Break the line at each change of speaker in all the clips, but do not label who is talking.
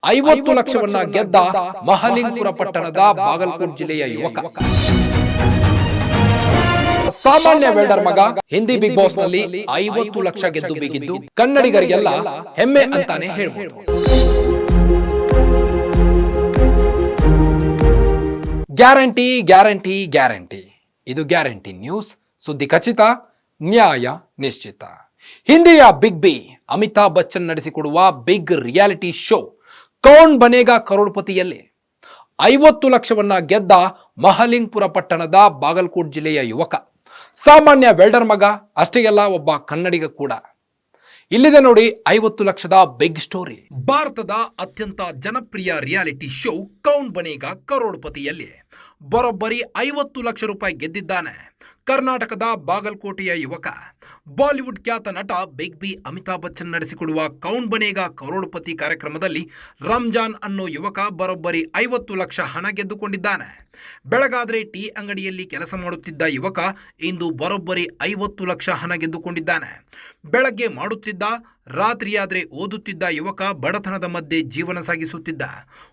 50 ಲಕ್ಷವನ್ನ ಗೆದ್ದ ಮಹಲಿಂಗಪುರ ಪಟ್ಟಣದ ಬಾಗಲಕೋಟ್ ಜಿಲ್ಲೆಯ ಯುವಕ. ಸಾಮಾನ್ಯ ವೆಲ್ಡರ್ ಮಗ ಹಿಂದಿ ಬಿಗ್ ಬಾಸ್ ನಲ್ಲಿ 50 ಲಕ್ಷ ಗೆದ್ದು ಬೀಗಿದ್ದು ಕನ್ನಡಿಗರಿಗೆಲ್ಲ ಹೆಮ್ಮೆ ಅಂತಾನೆ ಹೇಳ್ಬೋದು. ಗ್ಯಾರಂಟಿ ಗ್ಯಾರಂಟಿ ಗ್ಯಾರಂಟಿ, ಇದು ಗ್ಯಾರಂಟಿ ನ್ಯೂಸ್. ಸುದ್ದಿ ಖಚಿತ, ನ್ಯಾಯ ನಿಶ್ಚಿತ. ಹಿಂದಿಯ ಬಿಗ್ ಬಿ ಅಮಿತಾಬ್ ಬಚ್ಚನ್ ನಡೆಸಿಕೊಡುವ big reality show Kaun Banega ಕರೋಡ್ಪತಿಯಲ್ಲಿ 50 ಲಕ್ಷವನ್ನ ಗೆದ್ದ ಮಹಲಿಂಗಪುರ ಪಟ್ಟಣದ ಬಾಗಲಕೋಟ್ ಜಿಲ್ಲೆಯ ಯುವಕ. ಸಾಮಾನ್ಯ ವೆಲ್ಡರ್ ಮಗ ಅಷ್ಟೇ ಅಲ್ಲ, ಒಬ್ಬ ಕನ್ನಡಿಗ ಕೂಡ. ಇಲ್ಲಿದೆ ನೋಡಿ 50 ಲಕ್ಷದ ಬಿಗ್ ಸ್ಟೋರಿ. ಭಾರತದ ಅತ್ಯಂತ ಜನಪ್ರಿಯ ರಿಯಾಲಿಟಿ ಶೋ ಕೌನ್ ಬನೇಗಾ ಕರೋಡ್ಪತಿಯಲ್ಲಿ ಬರೋಬ್ಬರಿ 50 ಲಕ್ಷ ರೂಪಾಯಿ ಗೆದ್ದಿದ್ದಾನೆ ಕರ್ನಾಟಕದ ಬಾಗಲಕೋಟೆಯ ಯುವಕ. ಬಾಲಿವುಡ್ ಖ್ಯಾತ ನಟ ಬಿಗ್ ಬಿ ಅಮಿತಾಬ್ ಬಚ್ಚನ್ ನಡೆಸಿಕೊಡುವ ಕೌನ್ ಬನೇಗಾ ಕರೋಡ್ಪತಿ ಕಾರ್ಯಕ್ರಮದಲ್ಲಿ ರಂಜಾನ್ ಅನ್ನೋ ಯುವಕ ಬರೋಬ್ಬರಿ 50 ಲಕ್ಷ ಹಣ ಗೆದ್ದುಕೊಂಡಿದ್ದಾನೆ. ಬೆಳಗಾದ್ರೆ ಟೀ ಅಂಗಡಿಯಲ್ಲಿ ಕೆಲಸ ಮಾಡುತ್ತಿದ್ದ ಯುವಕ ಇಂದು ಬರೋಬ್ಬರಿ 50 ಲಕ್ಷ ಹಣ ಗೆದ್ದುಕೊಂಡಿದ್ದಾನೆ. ಬೆಳಗ್ಗೆ ಮಾಡುತ್ತಿದ್ದ, ರಾತ್ರಿಯಾದ್ರೆ ಓದುತ್ತಿದ್ದ ಯುವಕ ಬಡತನದ ಮಧ್ಯೆ ಜೀವನ ಸಾಗಿಸುತ್ತಿದ್ದ.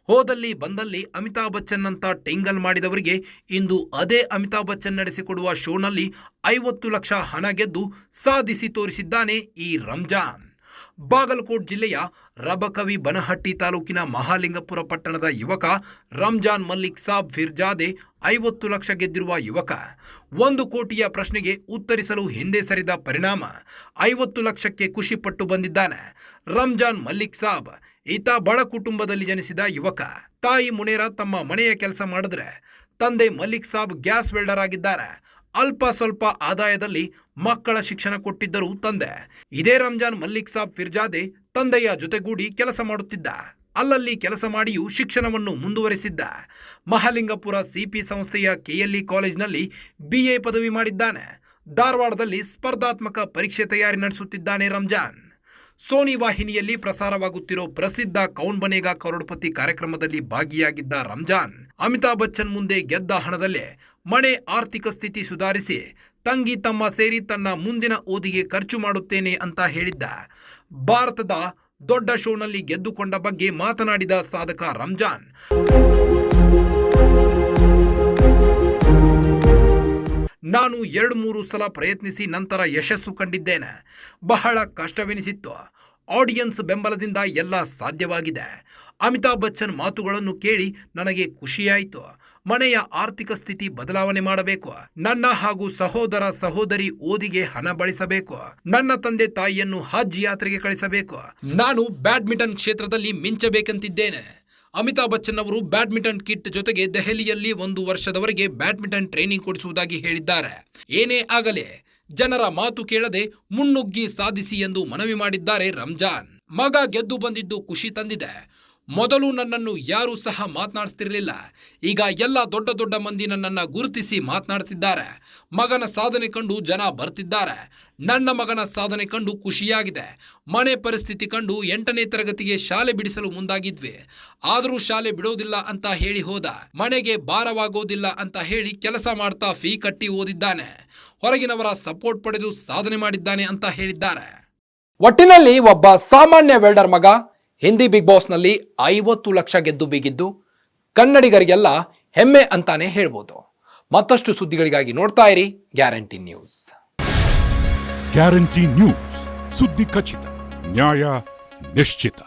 ಹೋದಲ್ಲಿ ಬಂದಲ್ಲಿ ಅಮಿತಾಬ್ ಬಚ್ಚನ್ ಅಂತ ಟಿಂಗಲ್ ಮಾಡಿದವರಿಗೆ ಇಂದು ಅದೇ ಅಮಿತಾಬ್ ಬಚ್ಚನ್ ನಡೆಸಿಕೊಡುವ ಶೋನಲ್ಲಿ 50 ಲಕ್ಷ ಹಣ ಗೆದ್ದು ಸಾಧಿಸಿ ತೋರಿಸಿದ್ದಾನೆ ಈ ರಂಜಾನ್. ಬಾಗಲಕೋಟ್ ಜಿಲ್ಲೆಯ ರಬಕವಿ ಬನಹಟ್ಟಿ ತಾಲೂಕಿನ ಮಹಾಲಿಂಗಪುರ ಪಟ್ಟಣದ ಯುವಕ ರಂಜಾನ್ ಮಲ್ಲಿಕ್ ಸಾಬ್ ಫಿರ್ಜಾದೆ 50 ಲಕ್ಷ ಗೆದ್ದಿರುವ ಯುವಕ. 1 ಕೋಟಿಯ ಪ್ರಶ್ನೆಗೆ ಉತ್ತರಿಸಲು ಹಿಂದೆ ಸರಿದ ಪರಿಣಾಮ 50 ಲಕ್ಷಕ್ಕೆ ಖುಷಿಪಟ್ಟು ಬಂದಿದ್ದಾನೆ ರಂಜಾನ್ ಮಲ್ಲಿಕ್ ಸಾಬ್. ಈತ ಬಡ ಕುಟುಂಬದಲ್ಲಿ ಜನಿಸಿದ ಯುವಕ. ತಾಯಿ ಮುನೇರ ತಮ್ಮ ಮನೆಯ ಕೆಲಸ ಮಾಡಿದ್ರೆ, ತಂದೆ ಮಲ್ಲಿಕ್ ಸಾಬ್ ಗ್ಯಾಸ್ ವೆಲ್ಡರ್ ಆಗಿದ್ದಾರೆ. ಅಲ್ಪ ಸ್ವಲ್ಪ ಆದಾಯದಲ್ಲಿ ಮಕ್ಕಳ ಶಿಕ್ಷಣ ಕೊಟ್ಟಿದ್ದರು ತಂದೆ. ಇದೇ ರಂಜಾನ್ ಮಲ್ಲಿಕ್ ಸಾಬ್ ಫಿರ್ಜಾದೆ ತಂದೆಯ ಜೊತೆಗೂಡಿ ಕೆಲಸ ಮಾಡುತ್ತಿದ್ದ. ಅಲ್ಲಲ್ಲಿ ಕೆಲಸ ಮಾಡಿಯೂ ಶಿಕ್ಷಣವನ್ನು ಮುಂದುವರೆಸಿದ್ದ. ಮಹಾಲಿಂಗಪುರ ಸಿಪಿ ಸಂಸ್ಥೆಯ ಕೆಎಲ್ಇ ಕಾಲೇಜಿನಲ್ಲಿ BA ಪದವಿ ಮಾಡಿದ್ದಾನೆ. ಧಾರವಾಡದಲ್ಲಿ ಸ್ಪರ್ಧಾತ್ಮಕ ಪರೀಕ್ಷೆ ತಯಾರಿ ನಡೆಸುತ್ತಿದ್ದಾನೆ ರಂಜಾನ್. ಸೋನಿ ವಾಹಿನಿಯಲ್ಲಿ ಪ್ರಸಾರವಾಗುತ್ತಿರೋ ಪ್ರಸಿದ್ಧ ಕೌನ್ ಬನೇಗಾ ಕರೋಡ್ಪತಿ ಕಾರ್ಯಕ್ರಮದಲ್ಲಿ ಭಾಗಿಯಾಗಿದ್ದ ರಂಜಾನ್ ಅಮಿತಾಬ್ ಬಚ್ಚನ್ ಮುಂದೆ ಗೆದ್ದ ಹಣದಲ್ಲೇ ಮನೆ ಆರ್ಥಿಕ ಸ್ಥಿತಿ ಸುಧಾರಿಸಿ ತಂಗಿ ತಮ್ಮ ಸೇರಿ ತನ್ನ ಮುಂದಿನ ಓದಿಗೆ ಖರ್ಚು ಮಾಡುತ್ತೇನೆ ಅಂತ ಹೇಳಿದ್ದ. ಭಾರತದ ದೊಡ್ಡ ಶೋನಲ್ಲಿ ಗೆದ್ದುಕೊಂಡ ಬಗ್ಗೆ ಮಾತನಾಡಿದ ಸಾಧಕ ರಂಜಾನ್, ನಾನು 2-3 ಸಲ ಪ್ರಯತ್ನಿಸಿ ನಂತರ ಯಶಸ್ಸು ಕಂಡಿದ್ದೇನೆ. ಬಹಳ ಕಷ್ಟವೆನಿಸಿತ್ತು. ಆಡಿಯನ್ಸ್ ಬೆಂಬಲದಿಂದ ಎಲ್ಲ ಸಾಧ್ಯವಾಗಿದೆ. ಅಮಿತಾಬ್ ಬಚ್ಚನ್ ಮಾತುಗಳನ್ನು ಕೇಳಿ ನನಗೆ ಖುಷಿಯಾಯಿತು. ಮನೆಯ ಆರ್ಥಿಕ ಸ್ಥಿತಿ ಬದಲಾವಣೆ ಮಾಡಬೇಕು. ನನ್ನ ಹಾಗೂ ಸಹೋದರ ಸಹೋದರಿ ಓದಿಗೆ ಹಣ ಬಳಸಬೇಕು. ನನ್ನ ತಂದೆ ತಾಯಿಯನ್ನು ಹಜ್ ಯಾತ್ರೆಗೆ ಕಳಿಸಬೇಕು. ನಾನು ಬ್ಯಾಡ್ಮಿಂಟನ್ ಕ್ಷೇತ್ರದಲ್ಲಿ ಮಿಂಚಬೇಕಂತಿದ್ದೇನೆ. ಅಮಿತಾಬ್ ಬಚ್ಚನ್ ಅವರು ಬ್ಯಾಡ್ಮಿಂಟನ್ ಕಿಟ್ ಜೊತೆಗೆ ದೆಹಲಿಯಲ್ಲಿ 1 ವರ್ಷದವರೆಗೆ ಬ್ಯಾಡ್ಮಿಂಟನ್ ಟ್ರೈನಿಂಗ್ ಕೊಡಿಸುವುದಾಗಿ ಹೇಳಿದ್ದಾರೆ. ಏನೇ ಆಗಲಿ ಜನರ ಮಾತು ಕೇಳದೆ ಮುನ್ನುಗ್ಗಿ ಸಾಧಿಸಿ ಎಂದು ಮನವಿ ಮಾಡಿದ್ದಾರೆ ರಂಜಾನ್. ಮಗ ಗೆದ್ದು ಬಂದಿದ್ದು ಖುಷಿ ತಂದಿದೆ. ಮೊದಲು ನನ್ನನ್ನು ಯಾರೂ ಸಹ ಮಾತನಾಡಿಸ್ತಿರ್ಲಿಲ್ಲ. ಈಗ ಎಲ್ಲ ದೊಡ್ಡ ದೊಡ್ಡ ಮಂದಿ ನನ್ನನ್ನು ಗುರುತಿಸಿ ಮಾತನಾಡ್ತಿದ್ದಾರೆ. ಮಗನ ಸಾಧನೆ ಕಂಡು ಜನ ಬರ್ತಿದ್ದಾರೆ. ನನ್ನ ಮಗನ ಸಾಧನೆ ಕಂಡು ಖುಷಿಯಾಗಿದೆ. ಮನೆ ಪರಿಸ್ಥಿತಿ ಕಂಡು 8ನೇ ತರಗತಿಗೆ ಶಾಲೆ ಬಿಡಿಸಲು ಮುಂದಾಗಿದ್ವಿ. ಆದರೂ ಶಾಲೆ ಬಿಡೋದಿಲ್ಲ ಅಂತ ಹೇಳಿ ಹೋದ. ಮನೆಗೆ ಭಾರವಾಗೋದಿಲ್ಲ ಅಂತ ಹೇಳಿ ಕೆಲಸ ಮಾಡ್ತಾ ಫೀ ಕಟ್ಟಿ ಓದಿದ್ದಾನೆ. ಹೊರಗಿನವರ ಸಪೋರ್ಟ್ ಪಡೆದು ಸಾಧನೆ ಮಾಡಿದ್ದಾನೆ ಅಂತ ಹೇಳಿದ್ದಾರೆ. ಒಟ್ಟಿನಲ್ಲಿ ಒಬ್ಬ ಸಾಮಾನ್ಯ ವೆಲ್ಡರ್ ಮಗ ಹಿಂದಿ ಬಿಗ್ ಬಾಸ್ ನಲ್ಲಿ 50 ಲಕ್ಷ ಗೆದ್ದು ಬೀಗಿದ್ದು ಕನ್ನಡಿಗರಿಗೆಲ್ಲ ಹೆಮ್ಮೆ ಅಂತಾನೆ ಹೇಳ್ಬೋದು. ಮತ್ತಷ್ಟು ಸುದ್ದಿಗಳಿಗಾಗಿ ನೋಡ್ತಾ ಇರಿ ಗ್ಯಾರಂಟಿ ನ್ಯೂಸ್.
ಗ್ಯಾರಂಟಿ ನ್ಯೂಸ್, ಸುದ್ದಿ ಖಚಿತ, ನ್ಯಾಯ ನಿಶ್ಚಿತ.